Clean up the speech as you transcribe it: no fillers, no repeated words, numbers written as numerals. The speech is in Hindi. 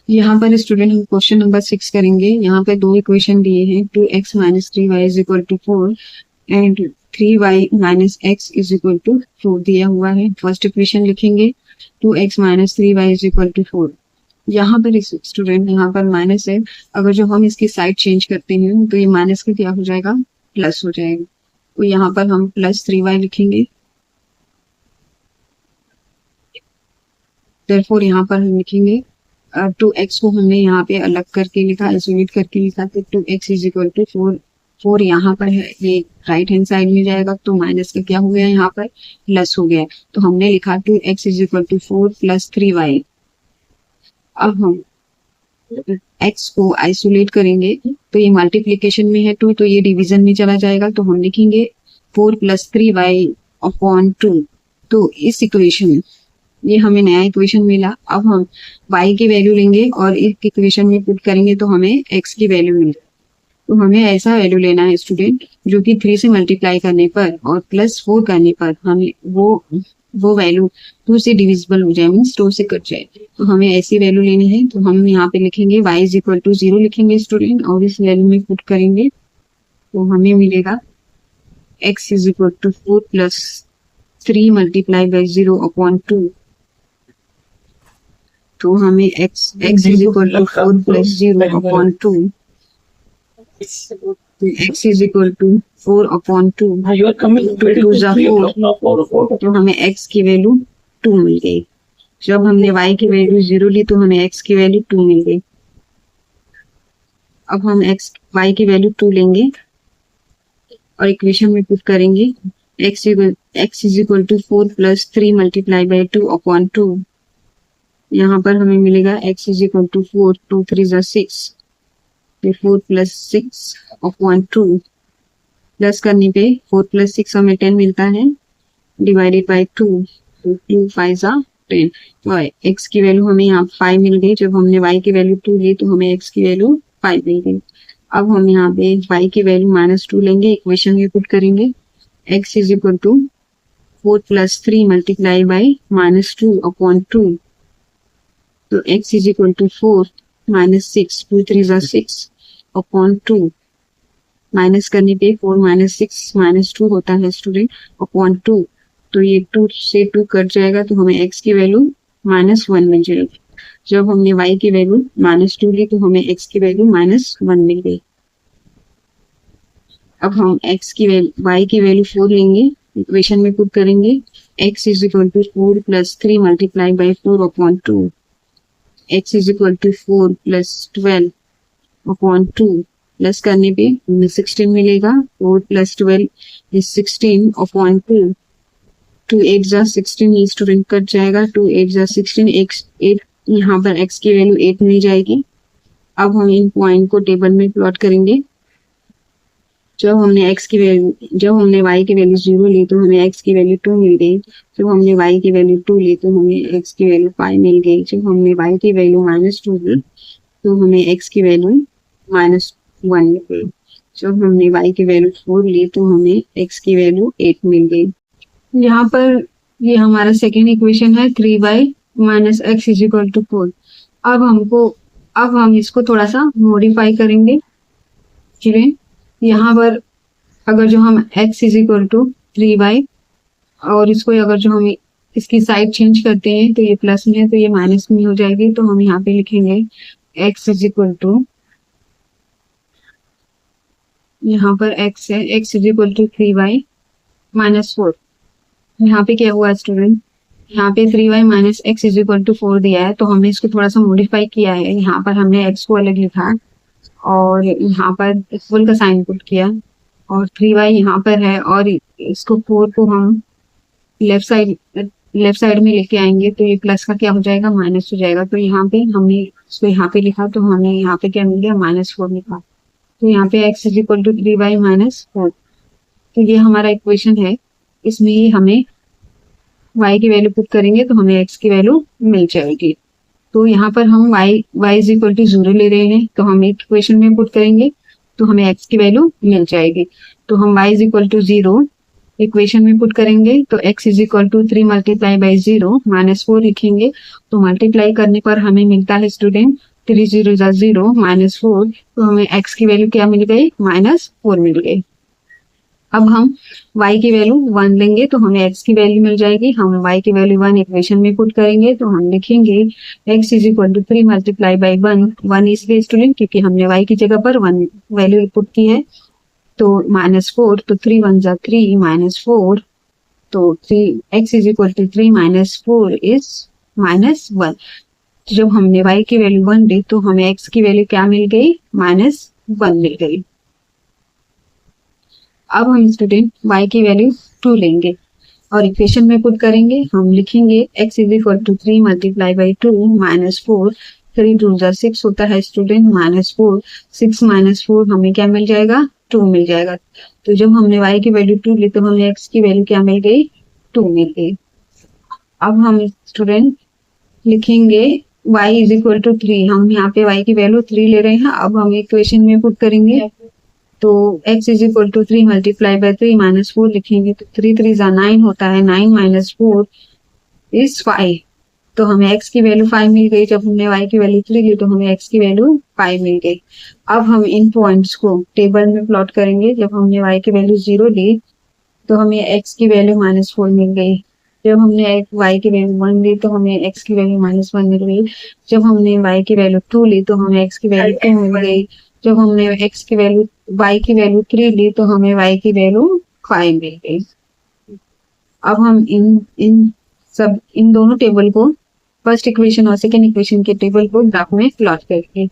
यहाँ पर स्टूडेंट हम क्वेश्चन नंबर 6 करेंगे। यहाँ पे दो इक्वेशन दिए हैं, 2x minus 3y is equal to 4 and 3y minus x is equal to 4 दिया हुआ है। फर्स्ट इक्वेशन लिखेंगे 2x minus 3y is equal to 4। यहाँ पर स्टूडेंट यहाँ पर माइनस है, अगर जो हम इसकी साइड चेंज करते हैं तो ये माइनस का क्या हो जाएगा, प्लस हो जाएगा। तो यहाँ पर हम प्लस 3y लिखेंगे। देयरफॉर यहाँ पर हम लिखेंगे 2x को हमने यहाँ पे अलग करके लिखा, आइसोलेट करके लिखा, तो 2x इज इक्वल टू 4 यहाँ पर है, ये राइट हैंड साइड में जाएगा तो माइनस का क्या हो गया, यहाँ पर प्लस हो गया। तो हमने लिखा 2x is equal to 4 plus 3y। अब हम x को आइसोलेट करेंगे तो ये मल्टीप्लीकेशन में है 2, तो ये डिवीजन में चला जाएगा, तो हम लिखेंगे 4 प्लस 3y अपॉन 2। तो इस इक्वेशन, ये हमें नया इक्वेशन मिला। अब हम y की वैल्यू लेंगे और इस इक्वेशन में पुट करेंगे तो हमें x की वैल्यू मिलेगी। तो हमें ऐसा वैल्यू लेना है स्टूडेंट जो कि 3 से मल्टीप्लाई करने पर और प्लस 4 करने पर हमें वो वैल्यू 2 से डिविजिबल हो जाए, मीन्स 2 से कट जाए। तो हमें ऐसी वैल्यू लेनी है, तो हम यहाँ पे लिखेंगे y इज इक्वल टू 0 लिखेंगे स्टूडेंट और इस वैल्यू में पुट करेंगे तो हमें मिलेगा x is equal to 4 plus 3 multiply by 0 upon 2। तो हमें x is equal to 4 plus 0 upon 2, x is equal to 4 upon 2, 2 जा 4, तो हमें x की वैल्यू 2 मिल गई। जब हमने y की वैल्यू 0 ली तो हमें x की वैल्यू 2 मिल गई। अब हम y की वैल्यू 2 लेंगे और इक्वेशन में पुट करेंगे x is equal to 4 plus 3 multiply by 2 upon 2। यहाँ पर हमें मिलेगा x इज इक्वल टू 4, 2 3 जा 6, 4 प्लस 6 अपॉन 2। प्लस करने पे 4 प्लस 6 हमें 10 मिलता है, डिवाइडेड बाई 2, 2 5 जा 10। तो x की वैल्यू हमें यहाँ 5 मिल गई। जब हमने y की वैल्यू 2 ली तो हमें x की वैल्यू 5 मिल गई। अब हम यहाँ पे y की वैल्यू -2 लेंगे, इक्वेशन में पुट करेंगे x is equal to 4 plus 3 multiply by -2 upon 2। तो x is equal to 4 minus 6, 2 3 जा 6 अपॉन 2। माइनस करने पे 4 माइनस 6 माइनस 2 होता है स्टूडेंट, अपॉन 2। तो ये 2 से 2 कट जाएगा तो हमें x की वैल्यू -1 मिल जाएगी। जब हमने y की वैल्यू -2 ली तो हमें x की वैल्यू -1 मिल गई। अब हम y की वैल्यू 4 लेंगे, इक्वेशन में पुट करेंगे x is equal to 4 plus 3 multiply by 4 upon 2। x is equal to 4 plus 12 upon 2। Plus करने पे हमें 16 मिलेगा, 4 प्लस 12 इज 16 अपॉन 2। 2 8 जा 16, ये स्टूडेंट कट जाएगा, 2 8 जा 16, 8 यहाँ पर x की वैल्यू 8 मिल जाएगी। अब हम इन पॉइंट को टेबल में प्लॉट करेंगे। जब हमने y की वैल्यू 0 ली तो हमें x की वैल्यू 2 मिल गई। जब हमने y की वैल्यू 2 ली तो हमें x की वैल्यू 5 मिल गई। जब हमने y की वैल्यू -2 ली तो हमें x की वैल्यू -1 मिल गई। जब हमने y की वैल्यू 4 ली तो हमें x की वैल्यू 8 मिल गई। यहाँ पर ये हमारा सेकेंड इक्वेशन है 3y minus x is equal to 4। अब हम इसको थोड़ा सा मॉडिफाई करेंगे। यहाँ पर अगर जो हम x is equal to 3y और इसको अगर जो हम इसकी साइड चेंज करते हैं तो ये प्लस में है तो ये माइनस में हो जाएगी। तो हम यहाँ पे लिखेंगे x इज इक्वल टू, यहाँ पर x है, x is equal to 3y minus 4। यहाँ पे क्या हुआ स्टूडेंट, यहाँ पे 3y minus x is equal to 4 दिया है तो हमने इसको थोड़ा सा मॉडिफाई किया है। यहाँ पर हमने x को अलग लिखा और यहाँ पर इक्वल का साइन पुट किया और 3y यहाँ पर है और इसको 4 को हम लेफ्ट साइड में लेके आएंगे तो ये प्लस का क्या हो जाएगा, माइनस हो जाएगा। तो यहाँ पे हमने इसको यहाँ पे लिखा तो हमें यहाँ पे क्या मिल गया, -4 लिखा। तो यहाँ पे x is equal to 3y minus 4। तो ये हमारा इक्वेशन है, इसमें ही हमें y की वैल्यू पुट करेंगे तो हमें x की वैल्यू मिल जाएगी। तो यहाँ पर हम y इज इक्वल टू 0 ले रहे हैं तो हम एक इक्वेशन में पुट करेंगे तो हमें x की वैल्यू मिल जाएगी। तो हम y is equal to 0 equation में पुट करेंगे तो x is equal to 3 multiply by 0 -4 लिखेंगे। तो मल्टीप्लाई करने पर हमें मिलता है स्टूडेंट 3 0 जा 0 -4, तो हमें x की वैल्यू क्या मिल गई, -4 मिल गई। अब हम y की वैल्यू 1 लेंगे तो हमें x की वैल्यू मिल जाएगी। हम y की वैल्यू 1 इक्वेशन में पुट करेंगे तो हम लिखेंगे x is equal to 3 multiply by 1 इसलिए स्टूडेंट क्योंकि हमने y की जगह पर 1 वैल्यू पुट की है। तो -4, तो 3 1 जा 3 -4, तो 3 x is equal to 3 -4 is -1। जब हमने y की वैल्यू 1 ली तो हमें x की वैल्यू क्या मिल गई, -1 मिल गई। अब हम स्टूडेंट y की वैल्यू 2 लेंगे और इक्वेशन में पुट करेंगे। हम लिखेंगे x is equal to 3 multiply by 2 -4, 3 2 जा 6 होता है स्टूडेंट, -4, 6 -4 हमें क्या मिल जाएगा, 2 मिल जाएगा। तो जब हमने y की वैल्यू 2 ली तो हमें x की वैल्यू क्या मिल गई, 2 मिल गई। अब हम स्टूडेंट लिखेंगे y इज इक्वल टू 3, हम यहाँ पे y की वैल्यू 3 ले रहे हैं। अब हम इक्वेशन में पुट करेंगे तो x is equal to 3 multiply by 3 -4 लिखेंगे तो 3 3 जा 9 होता है, 9 -4 इज 5, तो हमें x की वैल्यू 5 मिल गई। जब हमने y की वैल्यू 3 ली तो हमें x की वैल्यू 5 मिल गई। अब हम इन पॉइंट्स को टेबल में प्लॉट करेंगे। जब हमने y की वैल्यू 0 ली तो हमें x की वैल्यू -4 मिल गई। जब हमने y की वैल्यू 1 ली तो हमें x की वैल्यू -1 मिल गई। जब हमने y की वैल्यू 2 ली तो हमें x की वैल्यू 2 मिल गई। जब हमने x की वैल्यू y की वैल्यू 3 ली तो हमें y की वैल्यू 5 मिल गई। अब हम इन दोनों टेबल को, फर्स्ट इक्वेशन और सेकंड इक्वेशन के टेबल को ग्राफ में प्लॉट करेंगे।